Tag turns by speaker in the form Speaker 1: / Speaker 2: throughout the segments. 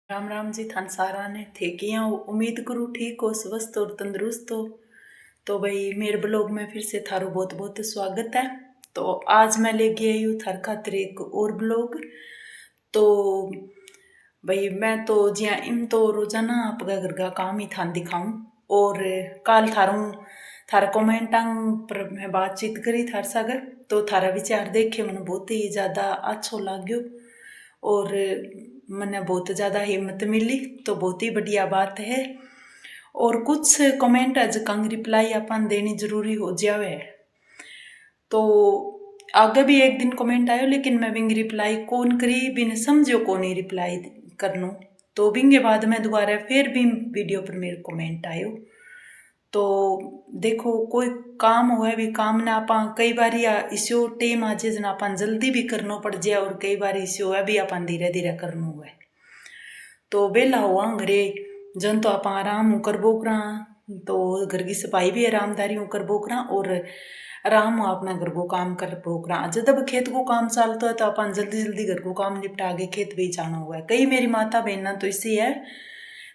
Speaker 1: राम राम जी थान सारा ने थे कि यहाँ उम्मीद करूँ ठीक हो, स्वस्थ और तंदुरुस्त हो। तो भाई मेरे ब्लॉग में फिर से थारो बहुत बहुत स्वागत है। तो आज मैं लेके आई हूँ थार खातिर एक और ब्लॉग। तो भाई मैं तो जिया इम तो रोजाना आपका घर का काम ही थान दिखाऊं। और काल थारा कमेंटां पर मैं बातचीत करी थार सागर। तो थारा विचार देखे मैंने बहुत ही ज़्यादा अच्छो लाग्यो और मैंने बहुत ज़्यादा हिम्मत मिली, तो बहुत ही बढ़िया बात है। और कुछ कमेंट अज कंग रिप्लाई अपन देनी जरूरी हो जावे। तो आगे भी एक दिन कमेंट आयो लेकिन मैं बिंग रिप्लाई कौन करी बिन समझो कौन ही रिप्लाई करनो। तो बिंगे बाद में दोबारा फिर भी वीडियो पर मेरे कमेंट आयो। तो देखो कोई काम हुआ भी काम ने आप कई बार इसो टेम आ जाए जना अपन जल्दी भी करनो पड़ जाए और कई बार इसो है भी अपन धीरे धीरे करनो हुआ। तो बेला हुआ घरे जन तो आप आराम कर बोकरा, तो घर की सफाई भी आरामदारी कर बोकरा और आराम हो अपना घर को काम कर बोकरा। जब खेत को काम चलता है तो अपन जल्दी जल्दी घर को काम निपटा के खेत भी जाना हुआ है। कई मेरी माता बहना तो इसी है,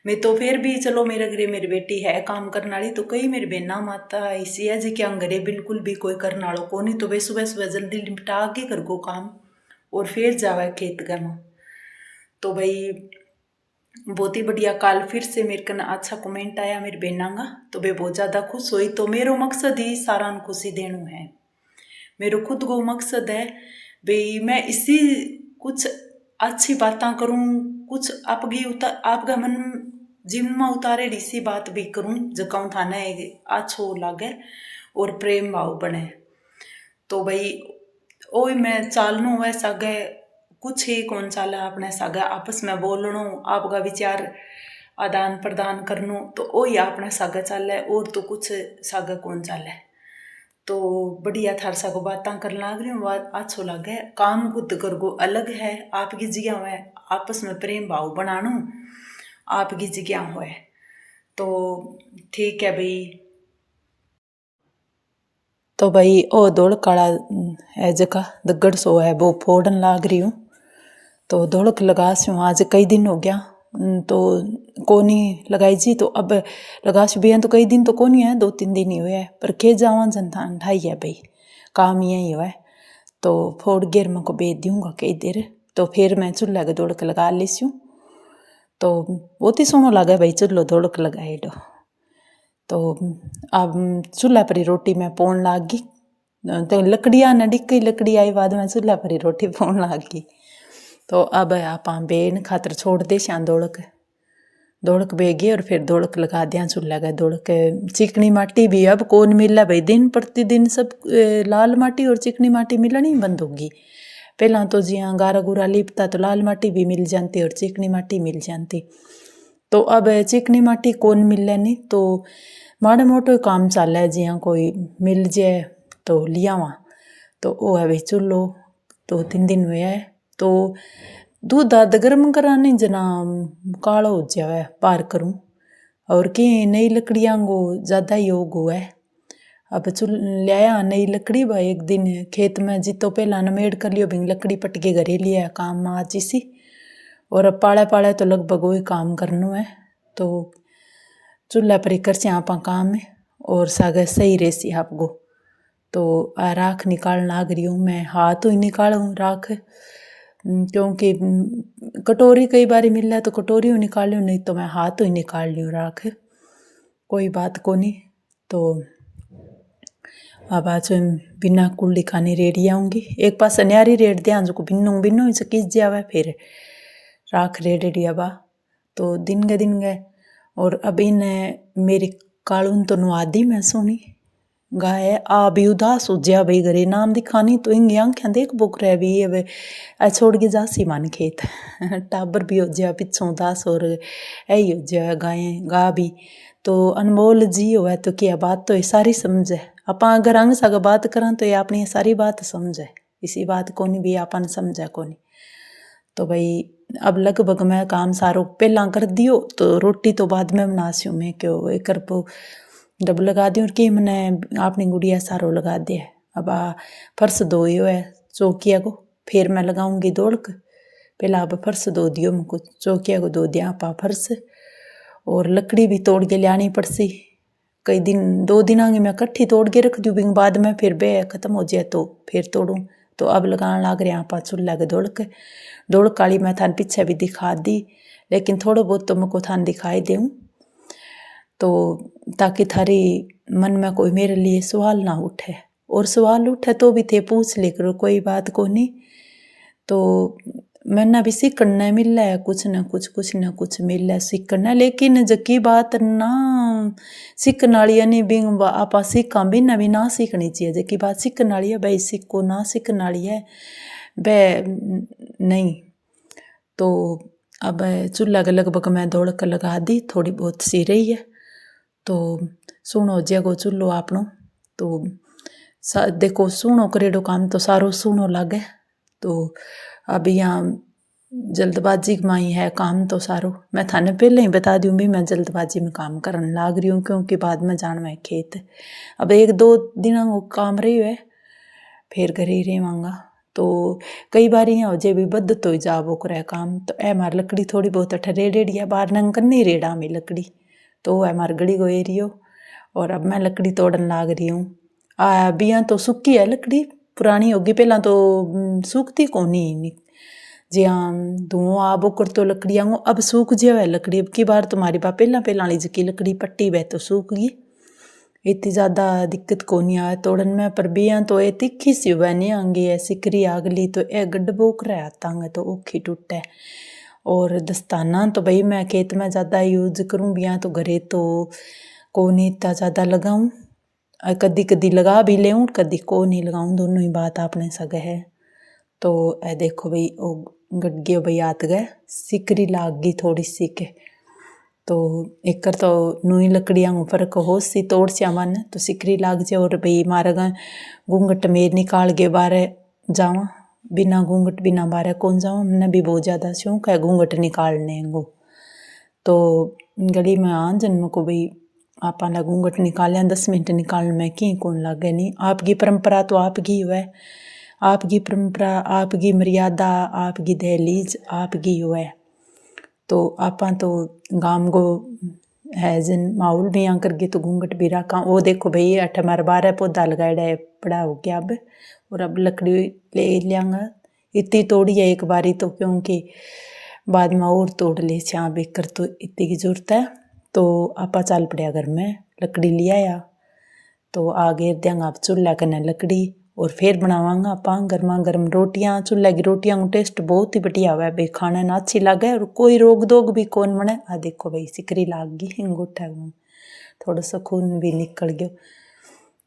Speaker 1: मैं तो फिर भी चलो मेरे घरे मेरी बेटी है काम करने वाली, तो कई मेरी बहना माता इसी है जी क्या घरे बिल्कुल भी कोई करने वालों को नहीं। तो वे सुबह सुबह जल्दी निपटा के घर को काम और फिर जावे खेत गमा। तो भाई बहुत ही बढ़िया काल फिर से मेरे कन अच्छा कमेंट आया मेरी बहना का, तो वे बहुत ज़्यादा खुश हुई। तो मेरो मकसद ही सारा खुशी देना है। मेरो खुद को मकसद है भाई मैं इसी कुछ अच्छी बातें करूँ, कुछ आपका मन जीवन में उतारे इसी बात भी करूँ जकाऊँ थाने अच्छो लागे और प्रेम भाव बने। तो भाई ओ मैं चालनू है सागे कुछ ही कौन चाला अपने सागे आपस में बोलनो आपका विचार आदान प्रदान करनो, तो ओ ही अपने सागे चाले और तो कुछ सागे कौन चाले। तो बढ़िया थार सागो बातें कर लाग रही हूँ, अच्छो लगे। काम खुद कर गो अलग है, आपकी जगह में आपस में प्रेम भाव बनानो आपकी जगह हो। तो ठीक है भाई। तो भाई ओ दौड़ काला है जका दगड़ सो है वो फोड़न लाग रही हूँ। तो दौड़क लगास्यूँ आज कई दिन हो गया, तो कोनी लगाई जी। तो अब लगास्यूँ भी तो कई दिन तो कोनी है, 2-3 दिन ही हुए है, पर खे जावा जनता ढाई है भाई काम यही हुआ है। तो फोड़ गेर मैं को बेच दूँगा कई देर, तो फिर मैं चूल्हा के दौड़क लगा लेस्यूँ। तो बहुत ही सोनो लगा भाई चूल्हो दौड़क लगाए डो। तो अब चूल्हा पर ही रोटी मैं पोण लाग गई। तो लकड़ियाँ न डिक्की लकड़ी आई बाद में चूल्हा पर ही रोटी पोण लाग गई। तो अब आप बेन खातर छोड़ दे श्यां दौड़क बेगी और फिर दौड़क लगा दिया चूल्हा का। दौड़क चिकनी माटी भी अब कौन मिला भाई, दिन प्रतिदिन सब लाल माटी और चिकनी माटी मिलनी बंद होगी। पहला तो जियाँ गारा गुरा लिपता तो लाल माटी भी मिल जाती और चिकनी माटी मिल जाती। तो अब चिकनी माटी कौन मिले नहीं, तो माड़े मोटो काम चल है जियाँ कोई मिल जाए तो लिया वहाँ। तो वो है भाई चूल्हो 2-3 दिन हुए है। तो दूध आद गर्म कराने जना कालो हो जावे पार करूँ, और कि नई लकड़ियाँ को ज़्यादा योग हुआ है। अब लिया नई लकड़ी भाई एक दिन खेत में जितो पहला नमेड़ कर लियो बिंग लकड़ी पट के घरे लिया काम में आज इसी। और अब पाले पाले तो लगभग वही काम करनो है। तो चूल्हा पर कर से आप काम है और सागे सही रेसी आपको। तो राख निकाल लाग रही हूँ मैं, हाथ ही निकालूँ राख, क्योंकि कटोरी कई बार मिल रहा है तो कटोरी निकाल लूँ, नहीं तो मैं हाथ ही निकाल लूँ राख, कोई बात को नहीं। तो अब आज बिना कुल्ली खानी रेडी आऊँगी, एक पास न्यारी रेड दिया जो बिन्नू से किस जावे फिर राख रेडी अब। तो दिन गए और अब इन मेरी कालून तो नुआदी मैं सोनी गाय आ भी उदास हो जा भाई घरे नाम दिखानी तो इंगे आंखें देख बुक रहे भी अब छोड़ के जासी मान खेत टाबर भी हो जा पिछों उदास और यही हो जा गाय गा भी। तो अनमोल जी हो है तो क्या बात तो ये सारी समझे आप अगर अंग सग बात करें तो ये अपनी सारी बात समझे, इसी बात को नहीं भी अपन समझा को नहीं। तो भाई अब लगभग मैं काम सारो पहला कर दियो, तो रोटी तो बाद में बनास्यूँ मैं क्यों एक करपो डब लगा दी और कि मैंने अपनी गुड़िया सारो लगा दिया। अब फर्श धोयो है चौकिया को, फिर मैं लगाऊंगी दौड़क, पहला अब फर्श धो दियो, मुझको चौकिया को धो दिया आपा फर्श। और लकड़ी भी तोड़ के लियानी पड़सी, कई दिन 2 दिन आगे मैं कट्ठी तोड़ के रख दूँ, बाद में फिर बे खत्म हो जाए तो फिर तोड़ूँ। तो अब लगान लाग रहे आपा चूल्हा के धोड़क काली मैं थान पीछे भी दिखा दी, लेकिन थोड़ा बहुत तो मुझको थान दिखाई दूँ, तो ताकि थारी मन में कोई मेरे लिए सवाल ना उठे, और सवाल उठे तो भी थे पूछ ले करो, कोई बात को नहीं। तो मैंने भी सीखना मिल रहा है, कुछ ना कुछ मिल रहा है सीखना, लेकिन जकी बात ना सीखने वाली है नहीं आप सीखा भी ना सीखनी चाहिए। जकी बात सीखने वाली है भाई सीखो, ना सीखने वाली है वह नहीं। तो अब चूल्हा के लगभग मैं धोड़क लगा दी, थोड़ी बहुत सी रही है। तो सुनो जगो चूल्हो आपनो, तो देखो सुनो करेडो काम तो सारो सुनो लागे। तो अब यहाँ जल्दबाजी में ही है काम तो सारो, मैं थाने पहले ही बता दूँ भी मैं जल्दबाजी में काम करने लाग रही हूँ, क्योंकि बाद में जाना है खेत। अब 1-2 दिन वो काम रही है, फिर घर ही रहेंगा। तो कई बार यहाँ हो जाए भी बद तो ही जा वो करे काम, तो ए मार लकड़ी थोड़ी बहुत अठे रेड़ी है, बाहर नंग नहीं रेड़ा में लकड़ी, तो है मार गड़ी गो एरियो। और अब मैं लकड़ी तोड़न लाग रही हूँ। बिया तो सूखी है लकड़ी, पुरानी होगी, पहला तो सूखती को नहीं जी हाँ, धुआं आबो कर तो लकड़ियाँ अब सूख जाए है लकड़ी। अब की बार तुम्हारी बात पहला वाली जकी लकड़ी पट्टी वह तो सूख गई, इतनी ज़्यादा दिक्कत को नहीं आया तोड़न में। पर बिया तो ये तिखी सी वह नहीं आंगी है, सिकरी आगली तो ए गड्ढबोक रहा आता तो औखी टूटे। और दस्ताना तो भाई मैं खेत में ज़्यादा यूज करूँ, बिया तो घरे तो को नहीं इतना ज़्यादा लगाऊँ, कदी लगा भी ले कदी को नहीं लगाऊँ, दोनों ही बात आपने सगे है। तो ए देखो भाई वो गड्गे भाई आत गए, सिकरी लाग गई थोड़ी सी के। तो एक तो नई लकड़ियाँ फर्क हो सी तोड़ से मन तो सिकरी लाग जाए। और भाई मारे घूंघट में निकाल के बारे जावा, बिना घूंघट बिना बारे कौन जावा, मैंने भी बहुत ज़्यादा शौक है घूंघट निकालने को। तो गली में आ जन्म को भाई आपा घूंघट निकालिया 10 मिनट निकालने में की कौन लागे नहीं। आपकी परंपरा तो आपकी हुआ, आपकी परंपरा, आपकी मर्यादा, आपकी दहलीज आपकी हुआ। तो आपा तो गांव को है जन माहौल भी यहाँ करके तो घूंघट भी रखा। वो देखो भाई 8-12 पौधा लगाया है, बड़ा हो गया अब। और अब लकड़ी ले लियांगा, इतनी तोड़ी है एक बारी तो, क्योंकि बाद में और तोड़ ले छा बेकर, तो इतनी की जरूरत है। तो आपा चल पड़ा घर में, लकड़ी लिया या तो आगे देंगे आप चूल्हा कने लकड़ी, और फिर बनावांगा आपा गर्मा गर्म रोटियाँ। चूल्हा की रोटियाँ का टेस्ट बहुत ही बढ़िया हुआ भाई, खाने ना अच्छी लगे और कोई रोग दोग भी कौन बने। आ देखो भाई सिकरी लाग गई अंगूठा में, थोड़ा सा खून भी निकल गयो।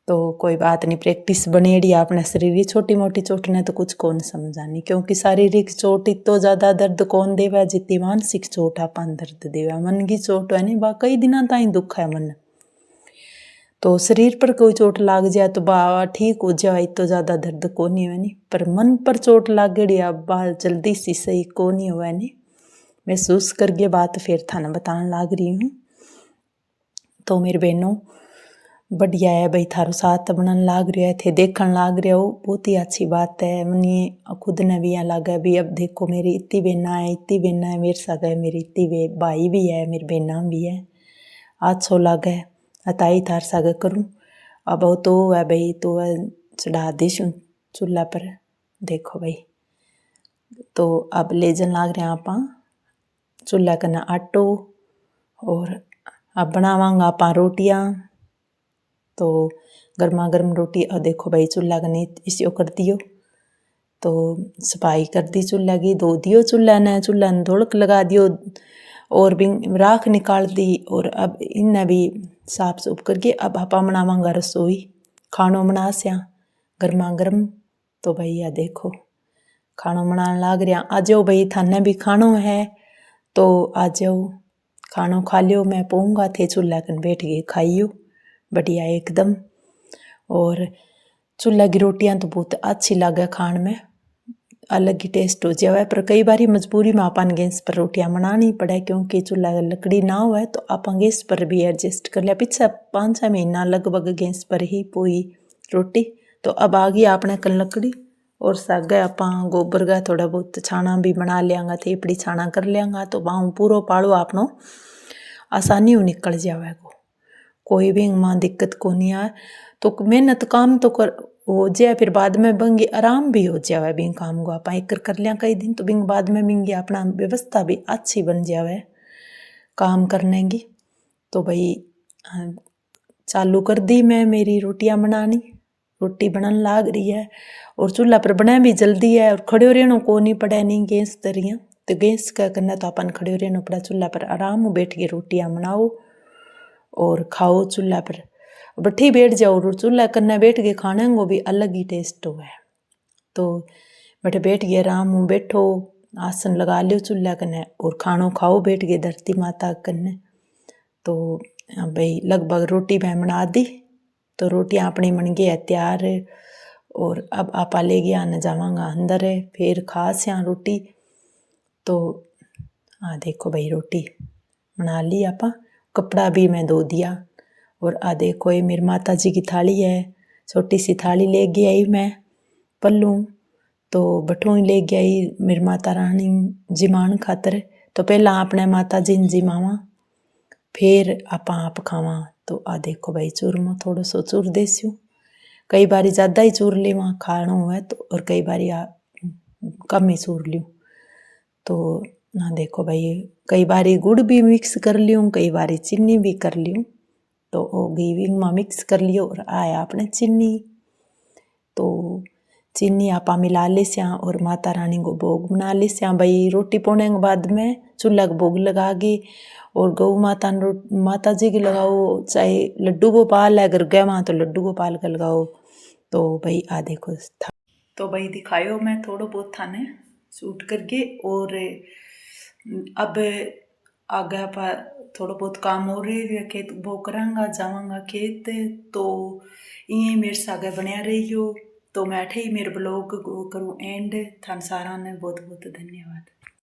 Speaker 1: तो कोई बात नहीं, प्रैक्टिस बनेड़ी अपने शरीर। छोटी मोटी चोट ने तो कुछ कौन समझानी, क्योंकि शारीरिक चोट तो ज़्यादा दर्द कौन देवा जितनी मानसिक चोट आपन दर्द देवा। मन की चोट है नहीं बा कई दिनों ताई दुख है मन। तो शरीर पर कोई चोट लाग जाए तो बा ठीक हो जाए, तो ज़्यादा दर्द को नहीं हुआ नहीं। पर मन पर चोट लाग गई अब बा जल्दी सी सही को नहीं हुआ नहीं। महसूस करके बात फिर थाना बताने लाग रही हूँ। तो मेरे बहनों बढ़िया है भाई, थारो साथ बनाने लाग रहा है थे, देखने लाग रहे हो, बहुत ही अच्छी बात है। मनी खुद ने भी यहाँ लागा भी, अब देखो मेरी इतनी बहना है मेरे साथ है, मेरी इतनी भाई भी है, मेरी बहना भी है, अच्छो लागे अताई थार सागे करूँ। अब वो तो है भाई, तो चढ़ा दीशूँ चूल्हा पर, देखो भाई। तो अब ले जन लाग रहे हैं आपा चूल्हा कना आटो, और अब बनावांगा आपा रोटियाँ। तो गर्मा गर्म रोटी, और देखो भाई चूल्हा कने इसी कर दियो, तो सफाई कर दी चूल्हा की, धो दियो चूल्हा ने धोड़क लगा दियो, और भी राख निकाल दी। और अब इन्हें भी साफ सूफ करके अब आपा बनावांगा रसोई, खानो बना स्या गर्मा गर्म। तो भाई या देखो खानो बनाने लाग रहा, आ जाओ भाई थाने भी खानो है तो आ जाओ खानो खा लियो। मैं पोऊंगा थे चूल्हा कन बैठ के खाइयो बढ़िया एकदम। और चूल्हा की रोटियाँ तो बहुत अच्छी लगे खाने में, अलग ही टेस्ट हो जाए। पर कई बार मजबूरी में अपन गैस पर रोटियाँ बनानी पड़े, क्योंकि चूल्हा लकड़ी ना हो तो अपन गैस पर भी एडजस्ट कर लिया। पिछले 5-6 महीना लगभग गैस पर ही पोई रोटी। तो अब आ गई आपने कल लकड़ी, और सागे आपां गोबर का थोड़ा बहुत छाणा भी बना लियांगा, थेपड़ी छाणा कर लियांगा तो बाहू पूरो पाड़ो आपनो आसानी हो निकल जावेगो, कोई भी मां दिक्कत कोनी आए। तो मेहनत काम तो कर हो जाए, फिर बाद में बंगी आराम भी हो जावे। बिंग काम को आप एक कर लिया कई दिन तो बिंग बाद में बिंगी अपना व्यवस्था भी अच्छी बन जावे काम करने की। तो भाई चालू कर दी मैं मेरी रोटियां बनानी, रोटी बनन लाग रही है और चूल्हा पर बना भी जल्दी है और खड़े रहना को नहीं पड़े, नहीं गैस तरिया तो गैस का करना तो अपन खड़े रहना पड़ा, चूल्हा पर आराम बैठ के रोटियां बनाओ और खाओ चूल्हा पर बैठी बैठ जाओ। और चूल्हा करना बैठ के खाने को भी अलग ही टेस्ट हुआ है। तो बैठे बैठ गए आराम में बैठो, आसन लगा लियो चूल्हा कने और खानो खाओ बैठ के धरती माता कने। तो भाई लगभग रोटी मैं बना दी, तो रोटियां अपनी बन गई है तैयार है और अब आपा ले गया न जावांगा अंदर है फिर खास यहाँ रोटी। तो देखो भाई रोटी बना ली आपा, कपड़ा भी मैं धो दिया और देखो ये मेरी माता जी की थाली है, छोटी सी थाली ले गई आई मैं पल्लू, तो बठों ही ले गई मेरी माता रानी जिमान खातर। तो पहला आपने माता जी ने जिमावा फिर आप खावा। तो देखो भाई चूरमा थोड़ो सो चूर देस्यू, कई बारी ज़्यादा ही चूर ली वहाँ खाना हुआ तो, और कई बारी कम ही चूर लियूँ। तो देखो भाई कई बारी गुड़ भी मिक्स कर लियूँ, कई बारी चीनी भी कर लियूँ। तो वो गीविंग में मिक्स कर लियो और आया आपने चीनी। तो चीनी आपा मिला ले स्या और माता रानी को भोग बना ले स्या। भाई रोटी पोने के बाद में चूल्हा को भोग लगा गे और गौ माता माता जी की लगाओ, चाहे लड्डू गोपाल है अगर गए वहाँ तो लड्डू गोपाल का लगाओ। तो भाई देखो था, तो भाई दिखायो मैं थोड़ो बहुत थाने शूट करके। और अब आगे आप थोड़ा बहुत काम हो रही है खेत वो करांगा, जावांगा खेत। तो ये मेरे सागे बनया रही हो। तो मैं अठे ही मेरे ब्लॉग को करूँ एंड। थान सारा ने बहुत बहुत धन्यवाद।